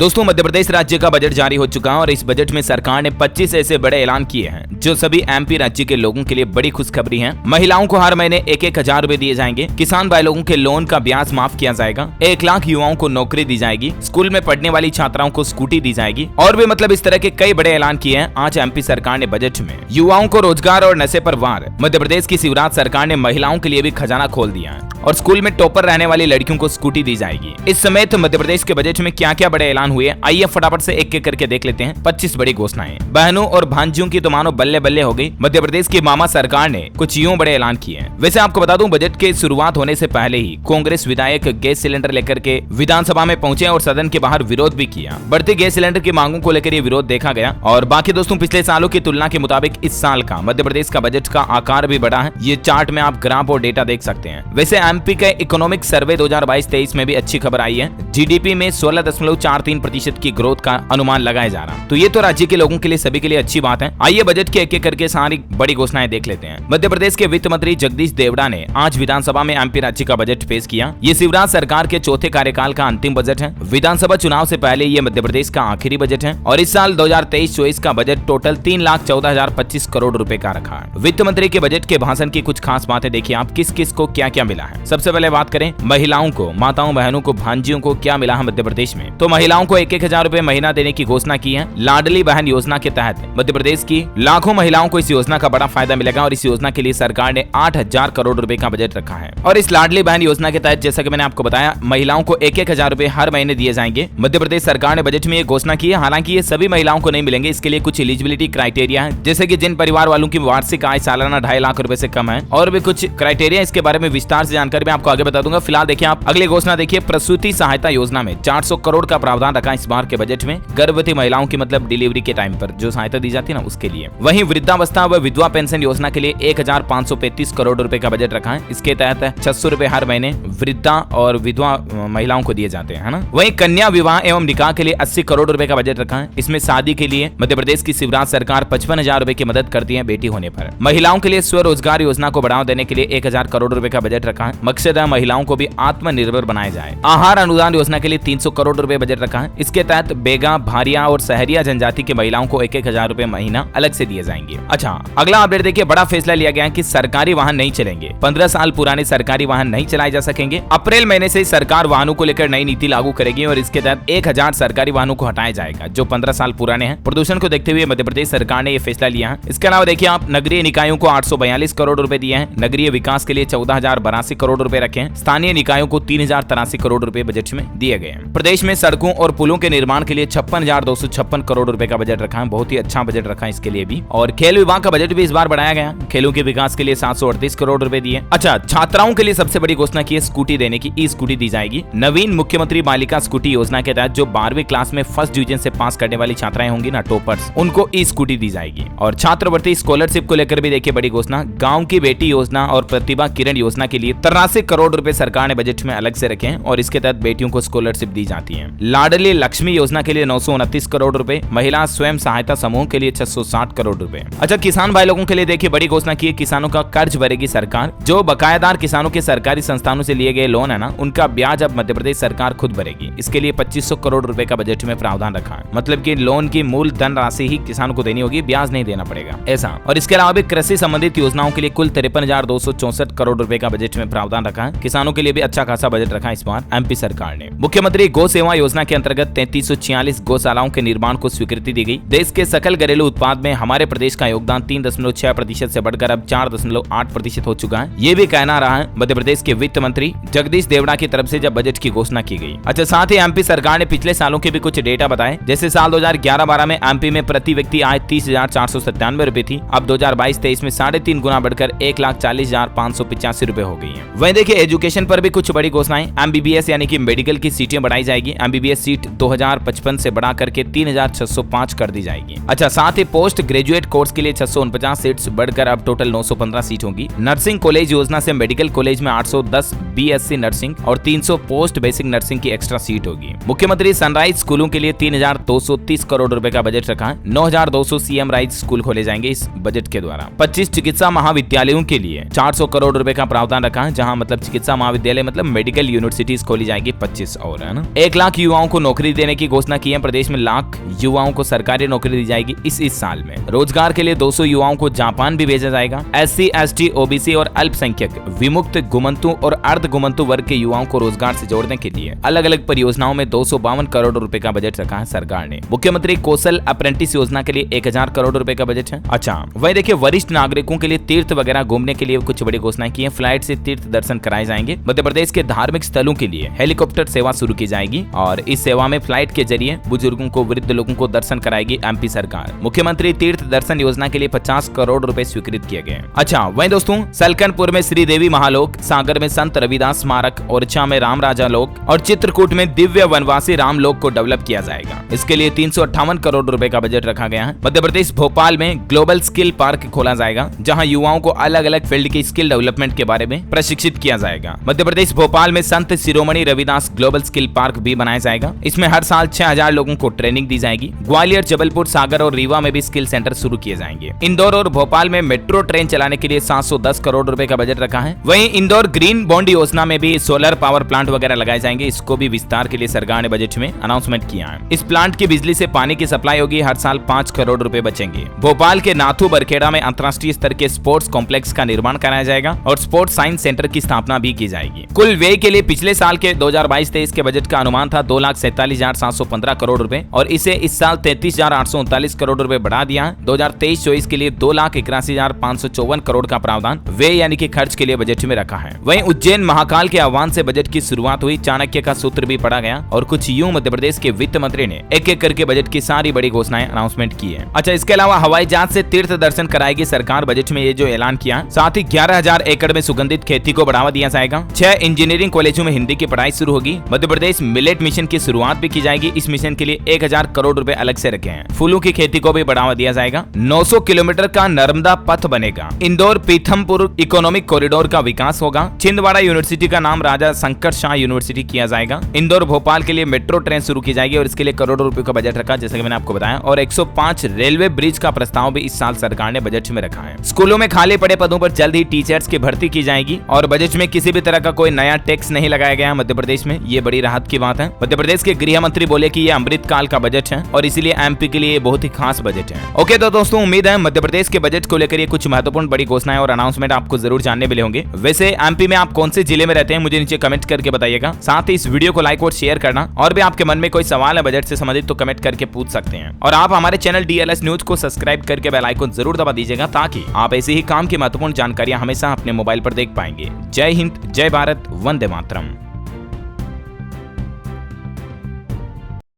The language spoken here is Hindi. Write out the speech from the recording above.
दोस्तों, मध्य प्रदेश राज्य का बजट जारी हो चुका है और इस बजट में सरकार ने 25 ऐसे बड़े ऐलान किए हैं जो सभी एमपी राज्य के लोगों के लिए बड़ी खुशखबरी है। महिलाओं को हर महीने 1,000 रुपए दिए जाएंगे। किसान भाई लोगों के लोन का ब्याज माफ किया जाएगा। 1 लाख युवाओं को नौकरी दी जाएगी। स्कूल में पढ़ने वाली छात्राओं को स्कूटी दी जाएगी और भी मतलब इस तरह के कई बड़े ऐलान किए हैं आज एमपी सरकार ने बजट में। युवाओं को रोजगार और नशे पर वार। मध्य प्रदेश की शिवराज सरकार ने महिलाओं के लिए भी खजाना खोल दिया है और स्कूल में टॉपर रहने वाली लड़कियों को स्कूटी दी जाएगी। इस समेत मध्य प्रदेश के बजट में क्या क्या बड़े ऐलान हुए, आइए फटाफट से एक एक करके देख लेते हैं। 25 बड़ी घोषणाएं। बहनों और भांजियों की तो मानो बल्ले बल्ले हो गई। मध्य प्रदेश की मामा सरकार ने कुछ यूं बड़े ऐलान किए हैं। वैसे आपको बता दूं, बजट के शुरुआत होने से पहले ही कांग्रेस विधायक गैस सिलेंडर लेकर के विधानसभा में पहुंचे और सदन के बाहर विरोध भी किया। बढ़ती गैस सिलेंडर की मांगों को लेकर ये विरोध देखा गया। और बाकी दोस्तों, पिछले सालों की तुलना के मुताबिक इस साल का मध्य प्रदेश का बजट का आकार भी बढ़ा है। ये चार्ट में आप ग्राफ और डेटा देख सकते हैं। वैसे एमपी के इकोनॉमिक सर्वे 2022-23 में भी अच्छी खबर आई है। जीडीपी में 16.43% की ग्रोथ का अनुमान लगाया जा रहा है। तो ये तो राज्य के लोगों के लिए, सभी के लिए अच्छी बात है। आइए बजट के एक एक करके सारी बड़ी घोषणाएं देख लेते हैं। मध्य प्रदेश के वित्त मंत्री जगदीश देवड़ा ने आज विधानसभा में एमपी राज्य का बजट पेश किया। ये शिवराज सरकार के चौथे कार्यकाल का अंतिम बजट है। विधानसभा चुनाव से पहले ये मध्य प्रदेश का आखिरी बजट है और इस साल 2023-24 का बजट टोटल 3,14,025 करोड़ रुपए का रखा है। वित्त मंत्री के बजट के भाषण की कुछ खास बातें देखिए आप, किस किस को क्या क्या मिला है। सबसे पहले बात करें महिलाओं को, माताओं बहनों को, भांजियों को क्या मिला है मध्य प्रदेश में। तो महिलाओं को 1,000 रुपए महीना देने की घोषणा की है। लाडली बहन योजना के तहत मध्य प्रदेश की लाखों महिलाओं को इस योजना का बड़ा फायदा मिलेगा और इस योजना के लिए सरकार ने 8,000 करोड़ रुपए का बजट रखा है। और इस लाडली बहन योजना के तहत जैसा कि मैंने आपको बताया, महिलाओं को 1,000 रुपए हर महीने दिए जाएंगे। मध्य प्रदेश सरकार ने बजट में ये घोषणा की है। हालांकि ये सभी महिलाओं को नहीं मिलेंगे, इसके लिए कुछ एलिजिबिलिटी क्राइटेरिया है, जैसे कि जिन परिवार वालों की वार्षिक आय सालाना 2.5 लाख रुपए से कम है और भी कुछ क्राइटेरिया। इसके बारे में विस्तार से जानकारी मैं आपको आगे बता दूंगा। फिलहाल देखिए आप अगली घोषणा देखिए। प्रसूति सहायता योजना में 400 करोड़ का प्रावधान रखा इस बार के बजट में। गर्भवती महिलाओं की मतलब डिलीवरी के टाइम पर जो सहायता दी जाती है ना, उसके लिए। वहीं वृद्धावस्था व विधवा पेंशन योजना के लिए 1,535 करोड़ रुपए का बजट रखा है। इसके तहत 600 रुपए हर महीने वृद्धा और विधवा महिलाओं को दिए जाते हैं, है ना। वहीं कन्या विवाह एवं निकाह के लिए 80 करोड़ रुपए का बजट रखा है। इसमें शादी के लिए मध्य प्रदेश की शिवराज सरकार 55,000 रुपए की मदद करती है बेटी होने पर। महिलाओं के लिए स्वरोजगार योजना को बढ़ावा देने के लिए 1,000 करोड़ रुपए का बजट रखा है। मकसद है महिलाओं को भी आत्मनिर्भर बनाया जाए। आहार अनुदान योजना के लिए 300 करोड़ रुपए बजट रखा है। इसके तहत बेगा, भारिया और सहरिया जनजाति की महिलाओं को 1,000 रुपए महीना अलग से दिए जाएंगे। अच्छा, अगला अपडेट देखिए। बड़ा फैसला लिया गया है कि सरकारी वाहन नहीं चलेंगे। 15 साल पुराने सरकारी वाहन नहीं चलाए जा सकेंगे। अप्रैल महीने से सरकार वाहनों को लेकर नई नीति लागू करेगी और इसके तहत 1,000 सरकारी वाहनों को हटाया जाएगा जो 15 साल पुराने हैं। प्रदूषण को देखते हुए मध्य प्रदेश सरकार ने यह फैसला लिया है। इसके अलावा देखिए आप, नगरीय निकायों को 842 करोड़ रुपए दिए हैं। नगरीय विकास के लिए 14,082 करोड़ रुपए रखे हैं। स्थानीय निकायों को 3,083 करोड़ रुपए बजट में दिए गए हैं। प्रदेश में सड़कों और पुलों के निर्माण के लिए 56,256 करोड़ रुपए का बजट रखा है। बहुत ही अच्छा बजट रखा है इसके लिए भी। और खेल विभाग का बजट भी इस बार बढ़ाया गया। खेलों के विकास के लिए 738 करोड़ रुपए दिए। अच्छा, छात्राओं के लिए सबसे बड़ी घोषणा की है स्कूटी देने की। ई स्कूटी दी जाएगी। नवीन मुख्यमंत्री बालिका स्कूटी योजना के तहत जो 12वीं क्लास में फर्स्ट डिवीजन से पास करने वाली छात्राएं होंगी ना, टॉपर्स, उनको ई स्कूटी दी जाएगी। और छात्रवृत्ति स्कॉलरशिप को लेकर भी देखिए बड़ी घोषणा। गाँव की बेटी योजना और प्रतिभा किरण योजना के लिए 83 करोड़ रुपए सरकार ने बजट में अलग से रखे हैं और इसके तहत बेटियों को स्कॉलरशिप दी जाती है। लाडली लक्ष्मी योजना के लिए 929 करोड़ रुपए। महिला स्वयं सहायता समूह के लिए 660 करोड़ रुपए। अच्छा, किसान भाई लोगों के लिए देखिए बड़ी घोषणा की है। किसानों का कर्ज भरेगी सरकार। जो बकायादार किसानों के सरकारी संस्थानों से लिए गए लोन है ना, उनका ब्याज अब मध्य प्रदेश सरकार खुद भरेगी। इसके लिए 2,500 करोड़ रुपए का बजट में प्रावधान रखा है। मतलब कि लोन की मूल धन राशि ही किसानों को देनी होगी, ब्याज नहीं देना पड़ेगा ऐसा। और इसके अलावा भी कृषि संबंधित योजनाओं के लिए कुल 53,264 करोड़ रुपए का बजट में प्रावधान रखा है। किसानों के लिए भी अच्छा खासा बजट रखा है इस बार एमपी सरकार ने। मुख्यमंत्री गौ सेवा योजना के अंतर्गत 3346 गौशालाओं के निर्माण को स्वीकृति दी गई। देश के सकल घरेलू उत्पाद में हमारे प्रदेश का योगदान 3.6% से बढ़कर अब 4.8% हो चुका है। ये भी कहना रहा है मध्य प्रदेश के वित्त मंत्री जगदीश देवड़ा की तरफ से जब बजट की घोषणा की गई। अच्छा, साथ ही एमपी सरकार ने पिछले सालों के भी कुछ डेटा बताए। जैसे साल 2011-12 में एमपी में प्रति व्यक्ति आय 30,497 रुपए थी। अब 2022-23 में 3.5 गुना बढ़कर 1,40,585 रुपए हो गई है। वहीं देखिए एजुकेशन पर भी कुछ बड़ी घोषणाएं। एमबीबीएस यानी कि मेडिकल की सीटें बढ़ाई जाएगी। एमबीबीएस सीट 2055 से बढ़ा करके 3,605 कर दी जाएगी। अच्छा, साथ ही पोस्ट ग्रेजुएट कोर्स के लिए 649 सीट्स बढ़कर अब टोटल 915 सीट होगी। नर्सिंग कॉलेज योजना से मेडिकल कॉलेज में 810 बीएससी नर्सिंग और 300 पोस्ट बेसिक नर्सिंग की एक्स्ट्रा सीट होगी। मुख्यमंत्री सनराइज स्कूलों के लिए 3,000 9,230 करोड़ रुपए का बजट रखा है। 9,200 सीएम राइज स्कूल खोले जाएंगे इस बजट के द्वारा। 25 चिकित्सा महाविद्यालयों के लिए 400 करोड़ रुपए का प्रावधान रखा है, जहां मतलब चिकित्सा महाविद्यालय मतलब मेडिकल यूनिवर्सिटीज खोली जाएगी 25 और, है ना। 1 लाख युवाओं को नौकरी देने की घोषणा की है। प्रदेश में लाख युवाओं को सरकारी नौकरी दी जाएगी इस साल में। रोजगार के लिए 200 युवाओं को जापान भी भेजा जाएगा। SC, ST, OBC और अल्पसंख्यक, विमुक्त, घुमंतु और अर्ध घुमंतु वर्ग के युवाओं को रोजगार से जोड़ने के लिए अलग अलग परियोजनाओं में 252 करोड़ रुपए का बजट रखा है सरकार ने। मुख्यमंत्री कौशल अप्रेंटिस योजना के लिए 1000 करोड़ रुपए का बजट है। अच्छा, वही देखिए वरिष्ठ नागरिकों के लिए तीर्थ वगैरह घूमने के लिए कुछ बड़ी घोषणाएं की है। फ्लाइट से तीर्थ दर्शन कराए जाएंगे। मध्य प्रदेश के धार्मिक स्थलों के लिए हेलीकॉप्टर सेवा शुरू की जाएगी और इस सेवा में फ्लाइट के जरिए बुजुर्गों को, वृद्ध लोगों को दर्शन कराएगी MP सरकार। मुख्यमंत्री तीर्थ दर्शन योजना के लिए 50 करोड़ रुपए स्वीकृत किए गए। अच्छा, वहीं दोस्तों सलकनपुर में श्रीदेवी महालोक, सागर में संत रविदास स्मारक, ओरछा में राम राजा लोक और चित्रकूट में दिव्य वनवासी राम लोक को डेवलप किया जाएगा। इसके लिए 358 करोड़ रुपए का बजट रखा गया है। मध्य प्रदेश भोपाल में ग्लोबल स्किल पार्क खोला जाएगा, जहां युवाओं को अलग अलग फील्ड की स्किल डेवलपमेंट के बारे में प्रशिक्षित किया जाएगा। मध्य प्रदेश भोपाल में Sant Shiromani Ravidas global skill park भी बनाया जाएगा। इसमें हर साल 6000 लोगों को ट्रेनिंग दी जाएगी। ग्वालियर, जबलपुर, सागर और रीवा में भी स्किल सेंटर शुरू किए जाएंगे। इंदौर और भोपाल में मेट्रो ट्रेन चलाने के लिए 710 करोड़ रुपए का बजट रखा है। वहीं इंदौर ग्रीन बॉन्ड योजना में भी सोलर पावर प्लांट वगैरह लगाए जाएंगे। इसको भी विस्तार के लिए सरकार ने बजट में अनाउंसमेंट किया है। इस प्लांट की बिजली से पानी की सप्लाई होगी। हर साल 5 करोड़ रुपए बचेंगे। भोपाल के नाथू बरखेड़ा में अंतर्राष्ट्रीय स्तर के स्पोर्ट्स कॉम्प्लेक्स का निर्माण कराया जाएगा और स्पोर्ट्स साइंस सेंटर की स्थापना भी की जाएगी। कुल व्यय के लिए पिछले साल के 2022-23 के बजट का अनुमान था 2,47,715 करोड़ रुपए और इसे इस साल 33,839 करोड़ रुपए बढ़ा दिया है। 2023-24 के लिए 2,81,554 करोड़ का प्रावधान व्यय यानी कि खर्च के लिए बजट में रखा है। वहीं उज्जैन महाकाल के आह्वान से बजट की शुरुआत हुई। चाणक्य का सूत्र भी पढ़ा गया और कुछ यूं मध्य प्रदेश के वित्त मंत्री ने एक एक करके बजट की सारी बड़ी घोषणाएं अनाउंसमेंट की है। अच्छा, इसके अलावा हवाई जहाज से तीर्थ दर्शन कराएगी सरकार। बजट में ये जो ऐलान किया, साथ ही 11,000 एकड़ में सुगंधित खेती को बढ़ावा दिया जाएगा। 6 इंजीनियरिंग कॉलेजों में हिंदी की पढ़ाई शुरू होगी। मध्य प्रदेश मिलेट मिशन की शुरुआत भी की जाएगी। इस मिशन के लिए 1000 करोड़ रुपए अलग से रखे हैं। फूलों की खेती को भी बढ़ावा दिया जाएगा। 900 किलोमीटर का नर्मदा पथ बनेगा। इंदौर पीथमपुर इकोनॉमिक कॉरिडोर का विकास होगा। छिंदवाड़ा यूनिवर्सिटी का नाम राजा शंकर शाह यूनिवर्सिटी किया जाएगा। इंदौर भोपाल के लिए मेट्रो ट्रेन शुरू की जाएगी और इसके लिए करोड़ों रुपए का बजट रखा, जैसे कि मैंने आपको बताया। और 105 रेलवे ब्रिज का प्रस्ताव भी इस साल सरकार ने बजट में रखा है। स्कूलों में खाली पड़े पदों पर जल्द ही टीचर्स की भर्ती की जाएगी और बजट में किसी भी तरह का कोई नया टैक्स नहीं लगाया गया मध्य प्रदेश में। ये बड़ी राहत की बात है। मध्य प्रदेश के गृह मंत्री बोले कि ये अमृत काल का बजट है और इसीलिए MP के लिए बहुत ही खास बजट है। ओके तो दोस्तों, उम्मीद है मध्य प्रदेश के बजट को लेकर ये कुछ महत्वपूर्ण बड़ी घोषणाएं और अनाउंसमेंट आपको जरूर जानने मिले होंगे। वैसे MP में आप कौन से जिले में रहते हैं मुझे नीचे कमेंट करके बताइएगा। साथ ही इस वीडियो को लाइक और शेयर करना, और भी आपके मन में कोई सवाल है बजट से संबंधित तो कमेंट करके पूछ सकते हैं। और आप हमारे चैनल DLS न्यूज को सब्सक्राइब करके बेल आइकन जरूर दबा दीजिएगा ताकि आप ऐसे ही काम की महत्वपूर्ण जानकारियां हमेशा अपने मोबाइल पर देख पाएंगे। जय हिंद, जय भारत, वंदे मातरम।